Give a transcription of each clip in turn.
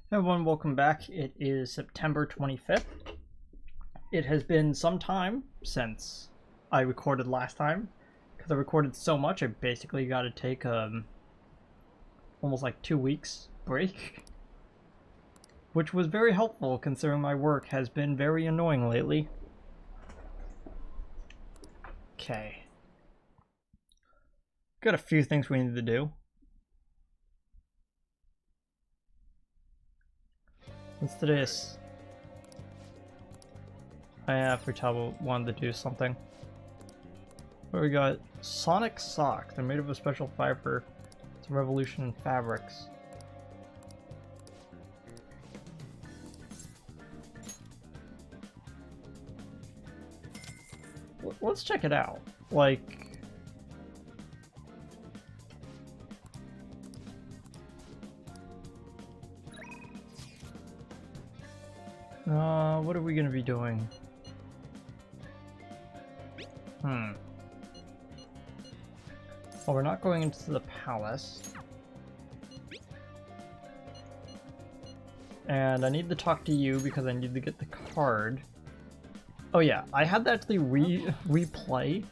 Hey everyone, welcome back. It is September 25th. It has been some time since I recorded last time, because I recorded so much I basically got to take almost like 2 weeks break, which was very helpful considering my work has been very annoying lately. Okay. Got a few things we need to do. What's today's? I forgot wanted to do something. What we got? Sonic socks. They're made of a special fiber. It's a revolution in fabrics. Let's check it out. Like, what are we gonna be doing? Well, we're not going into the palace. And I need to talk to you because I need to get the card. Oh yeah, I had to actually replay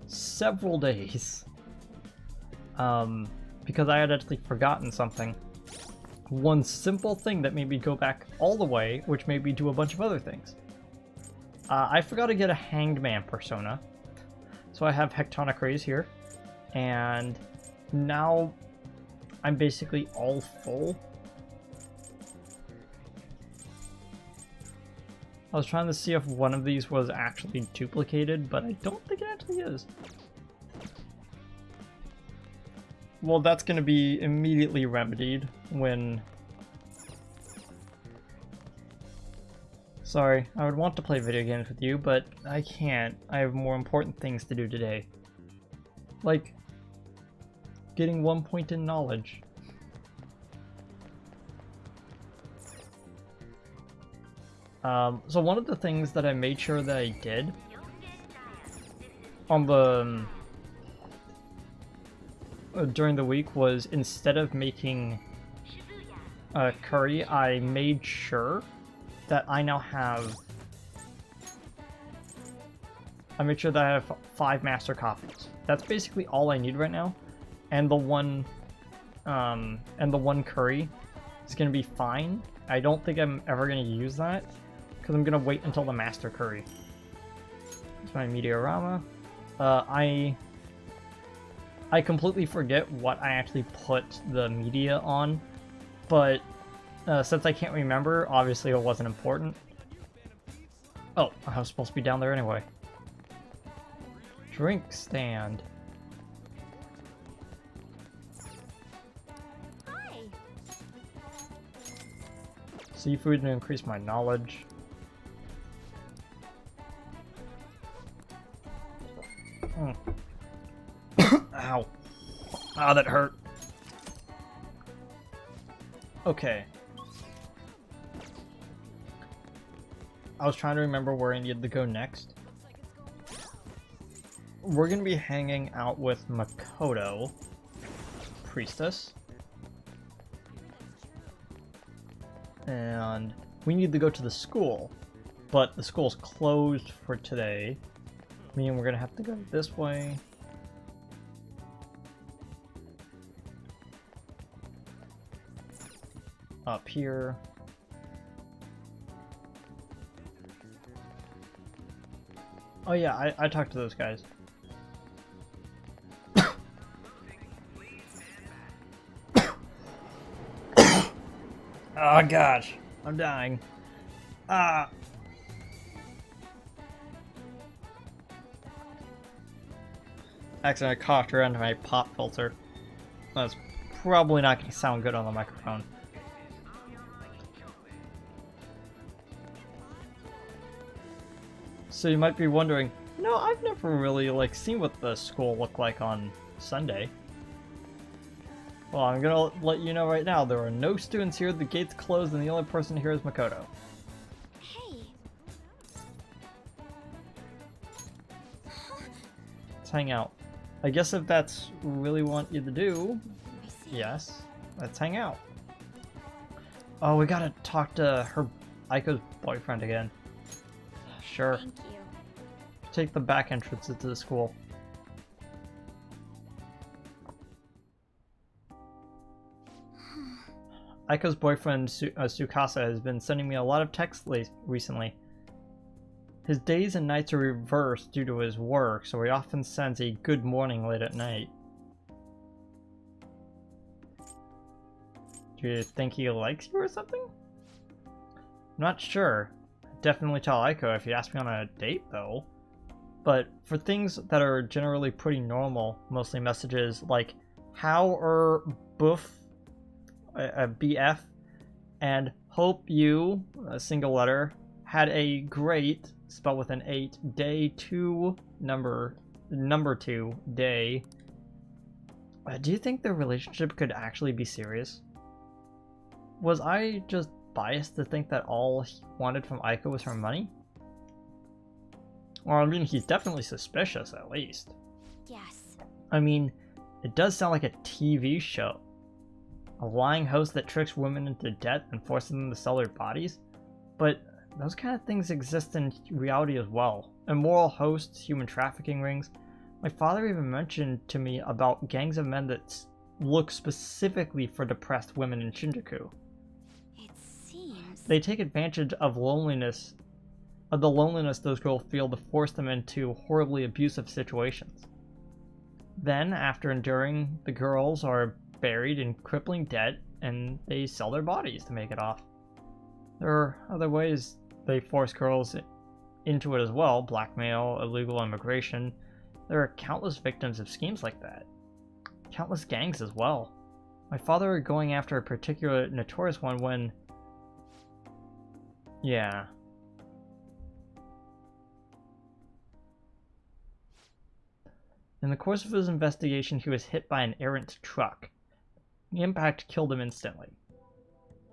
several days. Because I had actually forgotten something. One simple thing that made me go back all the way, which made me do a bunch of other things. I forgot to get a Hanged Man persona. So I have Hectonic Rays here. And now I'm basically all full. I was trying to see if one of these was actually duplicated, but I don't think it actually is. Well, that's going to be immediately remedied when... Sorry, I would want to play video games with you, but I can't. I have more important things to do today. Like, getting 1 point in knowledge. So one of the things that I made sure that I did on the during the week was, instead of making curry, I made sure that I now have. I made sure that I have 5 master copies. That's basically all I need right now, and the one curry is gonna be fine. I don't think I'm ever gonna use that because I'm gonna wait until the master curry. It's my Meteorama. I completely forget what I actually put the media on, but since I can't remember, obviously it wasn't important. Oh, I was supposed to be down there anyway. Drink stand. Hi. Seafood to increase my knowledge. Ow. Ah, that hurt. Okay. I was trying to remember where I needed to go next. We're gonna be hanging out with Makoto, priestess. And we need to go to the school, but the school's closed for today, meaning we're gonna have to go this way. Up here. Oh yeah, I talked to those guys. Oh gosh, I'm dying. Ah. Accidentally coughed around my pop filter. That's probably not going to sound good on the microphone. So you might be wondering, no, I've never really seen what the school looked like on Sunday. Well, I'm gonna let you know right now, there are no students here, the gate's closed, and the only person here is Makoto. Hey. Let's hang out. I guess if that's really what you to do, yes, let's hang out. Oh, we gotta talk to her, Aiko's boyfriend again. Sure. Thank you. Take the back entrance into the school. Aiko's boyfriend, Tsukasa, has been sending me a lot of texts recently. His days and nights are reversed due to his work, so he often sends a good morning late at night. Do you think he likes you or something? I'm not sure. I'd definitely tell Aiko if he asked me on a date, though. But for things that are generally pretty normal, mostly messages like, how are boof, a BF, and hope you, a single letter, had a great, spelled with an 8, day 2, number 2, day. Do you think their relationship could actually be serious? Was I just biased to think that all he wanted from Aiko was her money? Or, I mean, he's definitely suspicious, at least. Yes. I mean, it does sound like a TV show. A lying host that tricks women into debt and forces them to sell their bodies? But those kind of things exist in reality as well. Immoral hosts, human trafficking rings. My father even mentioned to me about gangs of men that look specifically for depressed women in Shinjuku. It seems... They take advantage of the loneliness those girls feel to force them into horribly abusive situations. Then, after enduring, the girls are buried in crippling debt and they sell their bodies to make it off. There are other ways they force girls into it as well: blackmail, illegal immigration. There are countless victims of schemes like that. Countless gangs as well. My father going after a particular notorious one when... Yeah. In the course of his investigation, he was hit by an errant truck. The impact killed him instantly.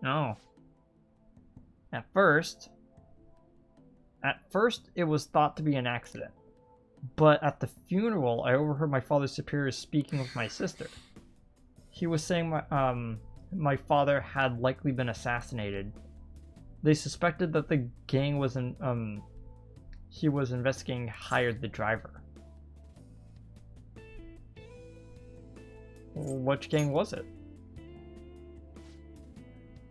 No. At first, it was thought to be an accident. But at the funeral, I overheard my father's superior speaking with my sister. He was saying my father had likely been assassinated. They suspected that the gang he was investigating hired the driver. Which gang was it?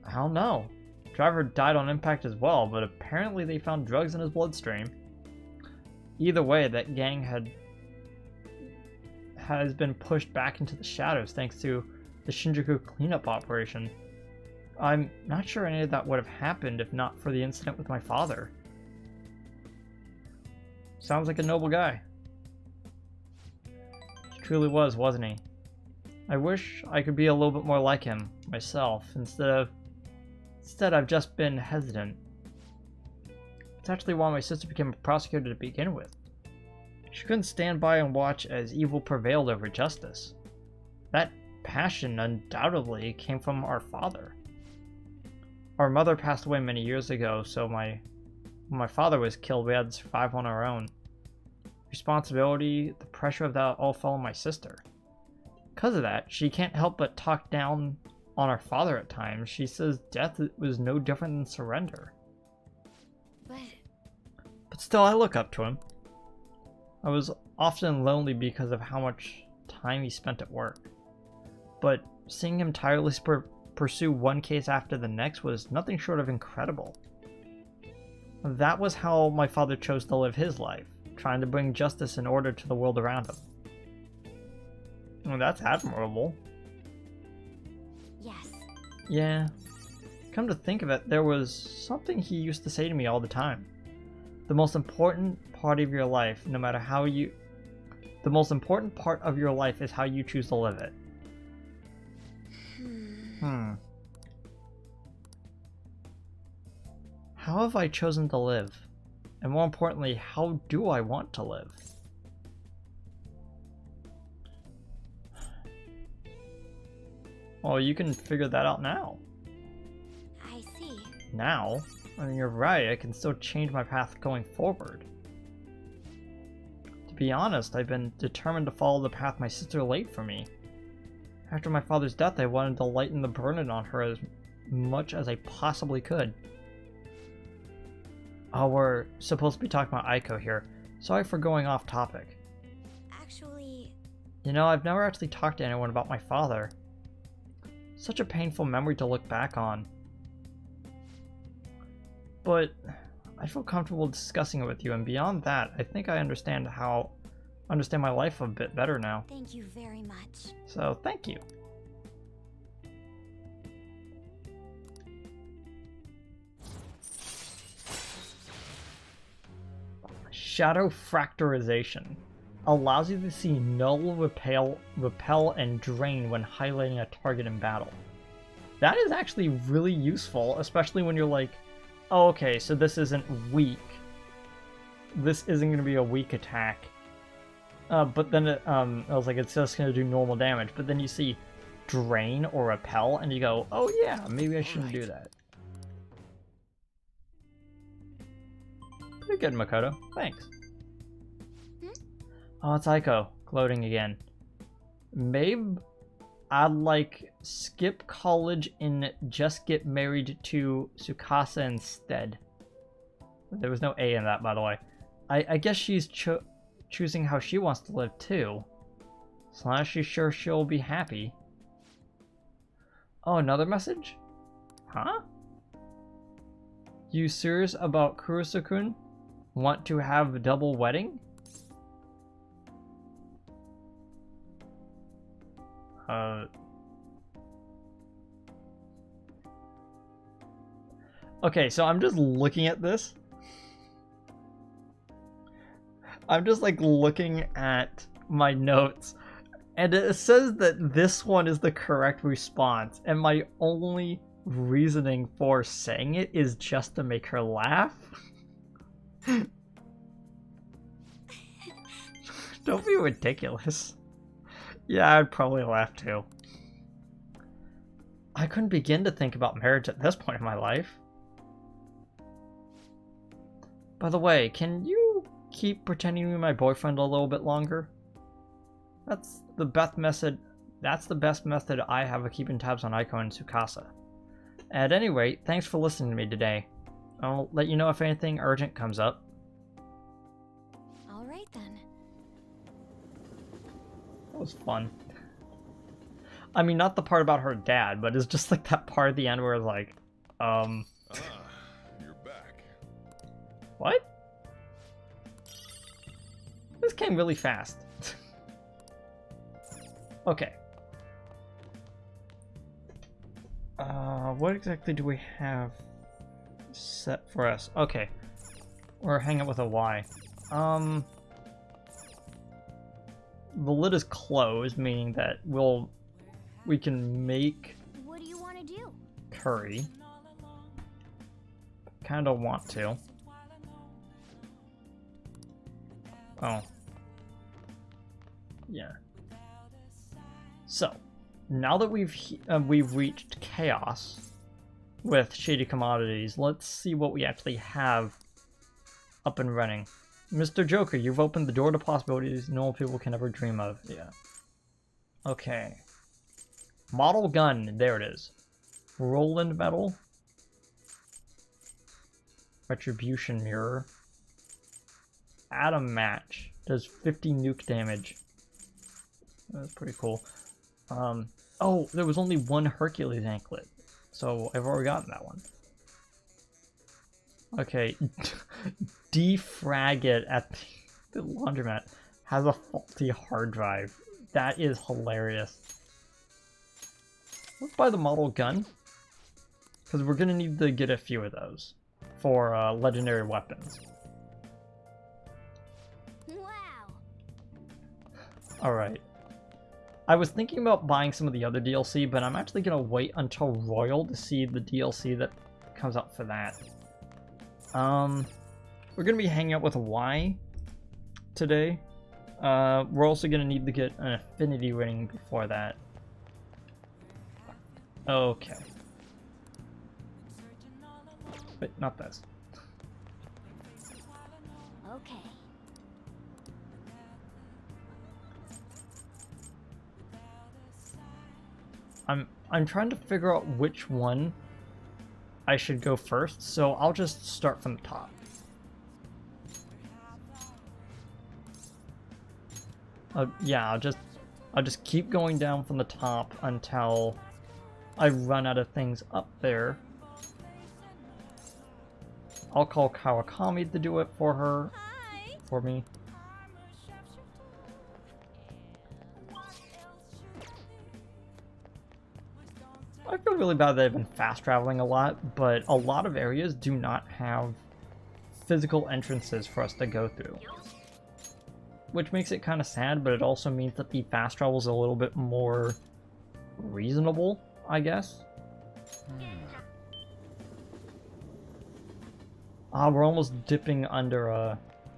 I don't know. Driver died on impact as well, but apparently they found drugs in his bloodstream. Either way, that gang has been pushed back into the shadows thanks to the Shinjuku cleanup operation. I'm not sure any of that would have happened if not for the incident with my father. Sounds like a noble guy. He truly was, wasn't he? I wish I could be a little bit more like him, myself, instead I've just been hesitant. It's actually why my sister became a prosecutor to begin with. She couldn't stand by and watch as evil prevailed over justice. That passion undoubtedly came from our father. Our mother passed away many years ago, so when my father was killed, we had to survive on our own. Responsibility, the pressure of that all fell on my sister. Because of that, she can't help but talk down on our father at times. She says death was no different than surrender. But still, I look up to him. I was often lonely because of how much time he spent at work. But seeing him tirelessly pursue one case after the next was nothing short of incredible. That was how my father chose to live his life, trying to bring justice and order to the world around him. Well, that's admirable. Yes. Yeah. Come to think of it, there was something he used to say to me all the time. The most important part of your life, no matter how you... The most important part of your life is how you choose to live it. How have I chosen to live? And more importantly, how do I want to live? Well, you can figure that out now. I see. Now? I mean, you're right, I can still change my path going forward. To be honest, I've been determined to follow the path my sister laid for me. After my father's death, I wanted to lighten the burden on her much as I possibly could. Oh, we're supposed to be talking about Aiko here. Sorry for going off topic. Actually, You know, I've never actually talked to anyone about my father. Such a painful memory to look back on. But I feel comfortable discussing it with you, and beyond that, I think I understand my life a bit better now. thank you very much. So, thank you. Shadow fracturization allows you to see null, repel, and drain when highlighting a target in battle. That is actually really useful, especially when you're like, oh, okay, so this isn't weak. This isn't going to be a weak attack. But then I was like, it's just going to do normal damage. But then you see drain or repel, and you go, oh yeah, maybe I shouldn't do that. Pretty good, Makoto. Thanks. Oh, it's Aiko. Gloating again. Maybe I'd like skip college and just get married to Tsukasa instead. There was no A in that, by the way. I guess she's choosing how she wants to live, too. As long as she's sure she'll be happy. Oh, another message? Huh? You serious about Kurusu-kun? Want to have a double wedding? Okay, so I'm just looking at this. I'm just like looking at my notes, and it says that this one is the correct response, and my only reasoning for saying it is just to make her laugh. Don't be ridiculous. Yeah, I'd probably laugh too. I couldn't begin to think about marriage at this point in my life. By the way, can you keep pretending to be my boyfriend a little bit longer? That's the best method I have of keeping tabs on Aiko and Tsukasa. At any rate, thanks for listening to me today. I'll let you know if anything urgent comes up. All right then. That was fun. I mean, not the part about her dad, but it's just like that part at the end where it's like, you're back. What? This came really fast. Okay. What exactly do we have set for us? Okay. We're hanging out with Iwai. The lid is closed, meaning that we can make What do you want to do? curry. Kinda want to. Oh. Yeah. So, now that we've reached chaos with shady commodities, let's see what we actually have up and running. Mr. Joker, you've opened the door to possibilities normal people can never dream of. Yeah. Okay. Model gun, there it is. Roland metal. Retribution mirror. Atom match. Does 50 nuke damage. That's pretty cool. Oh, there was only one Hercules anklet. So I've already gotten that one. Okay. Defrag it at the laundromat. Has a faulty hard drive. That is hilarious. Let's buy the model gun. Because we're going to need to get a few of those for legendary weapons. Wow. Alright. I was thinking about buying some of the other DLC, but I'm actually going to wait until Royal to see the DLC that comes out for that. We're going to be hanging out with Y today. We're also going to need to get an affinity ring before that. Okay. Wait, not this. Okay. I'm trying to figure out which one I should go first, so I'll just start from the top. Yeah, I'll just keep going down from the top until I run out of things up there. I'll call Kawakami to do it for her, for me. I feel really bad that I've been fast traveling a lot, but a lot of areas do not have physical entrances for us to go through. Which makes it kind of sad, but it also means that the fast travel is a little bit more reasonable, I guess. We're almost dipping under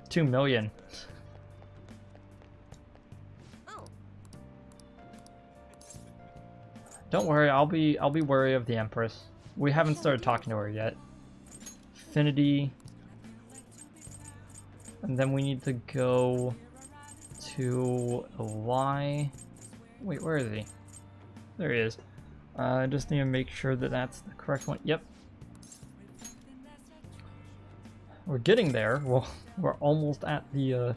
2 million. Don't worry, I'll be wary of the Empress. We haven't started talking to her yet. Affinity. And then we need to go to Iwai. Wait, where is he? There he is. I just need to make sure that that's the correct one. Yep. We're getting there. Well, we're almost at the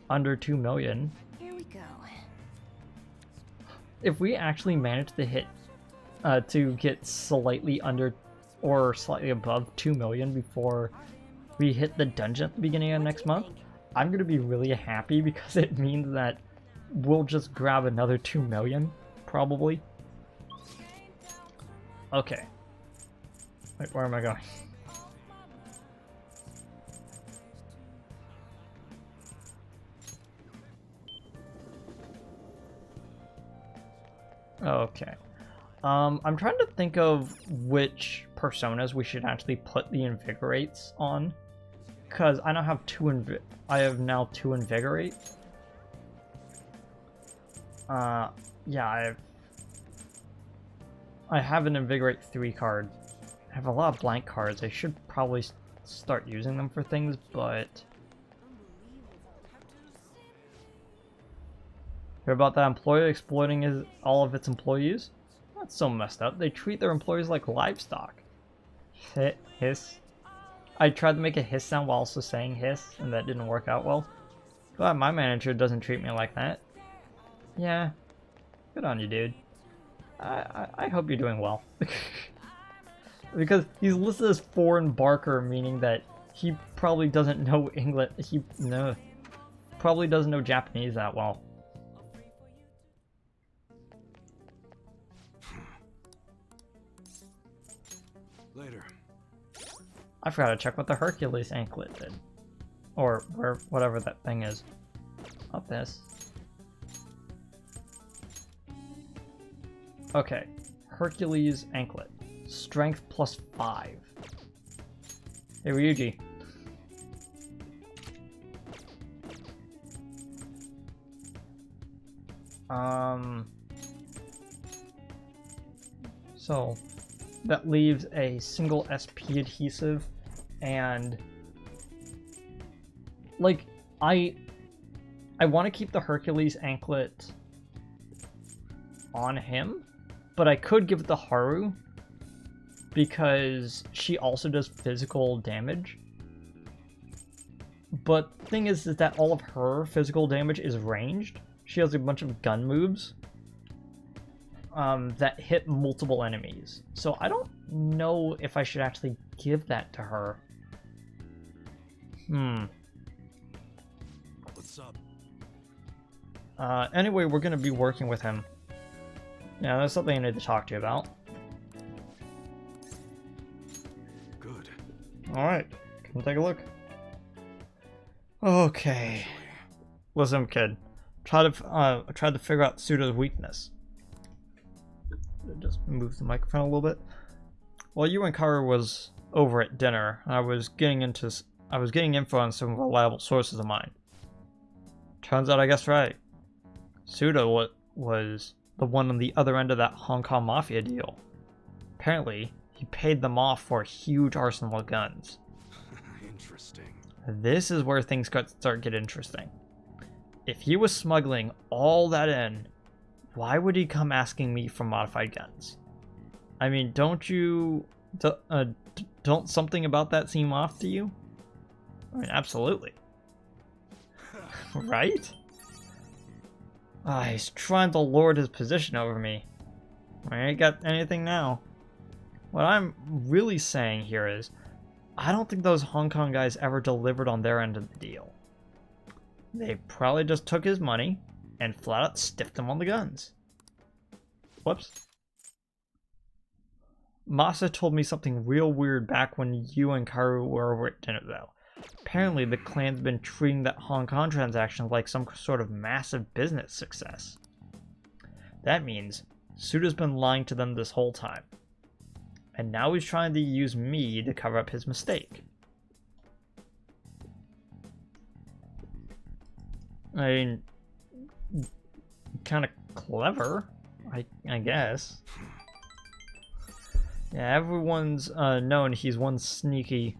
under 2 million. Here we go. If we actually manage to hit to get slightly under or slightly above 2 million before we hit the dungeon at the beginning of next month, I'm going to be really happy because it means that we'll just grab another 2 million, probably. Okay. Wait, where am I going? Okay. I'm trying to think of which personas we should actually put the invigorates on, because I now have I have now 2 invigorate. Yeah, I have an invigorate 3 card. I have a lot of blank cards. I should probably start using them for things, but hear about that employer exploiting all of its employees? That's so messed up. They treat their employees like livestock. Hiss. I tried to make a hiss sound while also saying hiss, and that didn't work out well. Glad my manager doesn't treat me like that. Yeah. Good on you, dude. I hope you're doing well. Because he's listed as foreign barker, meaning that he probably doesn't know English. Probably doesn't know Japanese that well. Later. I forgot to check what the Hercules anklet did. Or whatever that thing is. Not this. Okay. Hercules anklet. Strength +5. Hey, Ryuji. So that leaves a single SP adhesive, and like I want to keep the Hercules anklet on him, but I could give it to Haru because she also does physical damage. But the thing is that all of her physical damage is ranged. She has a bunch of gun moves that hit multiple enemies. So I don't know if I should actually give that to her. What's up? Anyway, we're gonna be working with him. Yeah, there's something I need to talk to you about. Good. Alright, come take a look. Okay. Listen, kid. Try to figure out Suda's weakness. Just move the microphone a little bit. While you and Karu was over at dinner, I was getting info on some reliable sources of mine. Turns out I guessed right. Suda was the one on the other end of that Hong Kong Mafia deal. Apparently, he paid them off for a huge arsenal of guns. Interesting. This is where things start getting interesting. If he was smuggling all that in, why would he come asking me for modified guns? I mean, don't you Don't something about that seem off to you? I mean, absolutely. Right? He's trying to lord his position over me. I ain't got anything now. What I'm really saying here is, I don't think those Hong Kong guys ever delivered on their end of the deal. They probably just took his money and flat out stiffed him on the guns. Whoops. Masa told me something real weird back when you and Karu were over at dinner, though. Apparently, the clan's been treating that Hong Kong transaction like some sort of massive business success. That means Suda's been lying to them this whole time. And now he's trying to use me to cover up his mistake. I mean, kind of clever, I guess. Yeah, everyone's known he's one sneaky...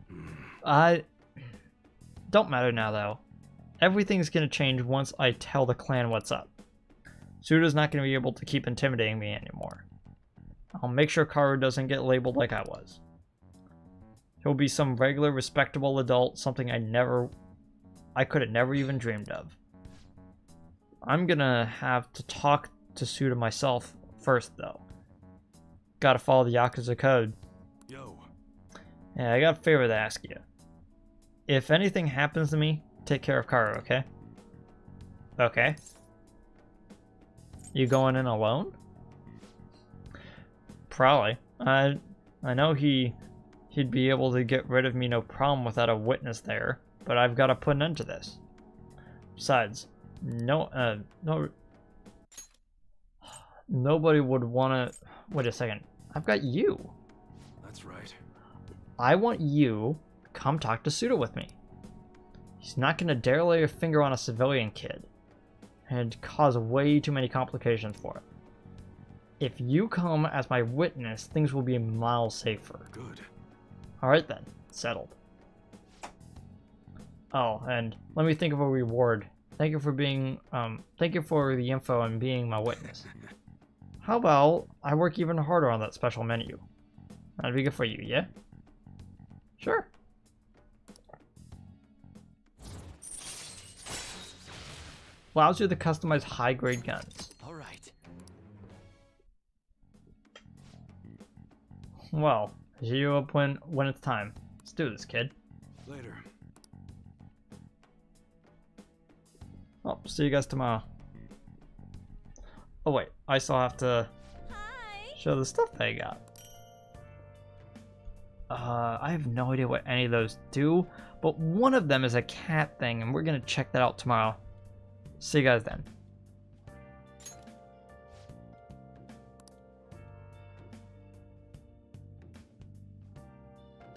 Don't matter now, though. Everything's gonna change once I tell the clan what's up. Suda's not gonna be able to keep intimidating me anymore. I'll make sure Karu doesn't get labeled like I was. He'll be some regular, respectable adult, something I could have never even dreamed of. I'm gonna have to talk to Suda myself first, though. Gotta follow the Yakuza code. Yo. Yeah, I got a favor to ask you. If anything happens to me, take care of Karu, okay? Okay. You going in alone? Probably. I know he'd be able to get rid of me no problem without a witness there, but I've got to put an end to this. Besides, nobody would want to... Wait a second. I've got you. That's right. I want you to come talk to Suda with me. He's not going to dare lay a finger on a civilian kid and cause way too many complications for it. If you come as my witness, things will be miles safer. Good. Alright then. Settled. Oh, and let me think of a reward. Thank you for the info and being my witness. How about I work even harder on that special menu? That'd be good for you, yeah? Sure. Allows you to customize high-grade guns. All right. Well, I see you up when it's time. Let's do this, kid. Later. Oh, see you guys tomorrow. Oh wait, I still have to show the stuff that I got. I have no idea what any of those do, but one of them is a cat thing, and we're gonna check that out tomorrow. See you guys then.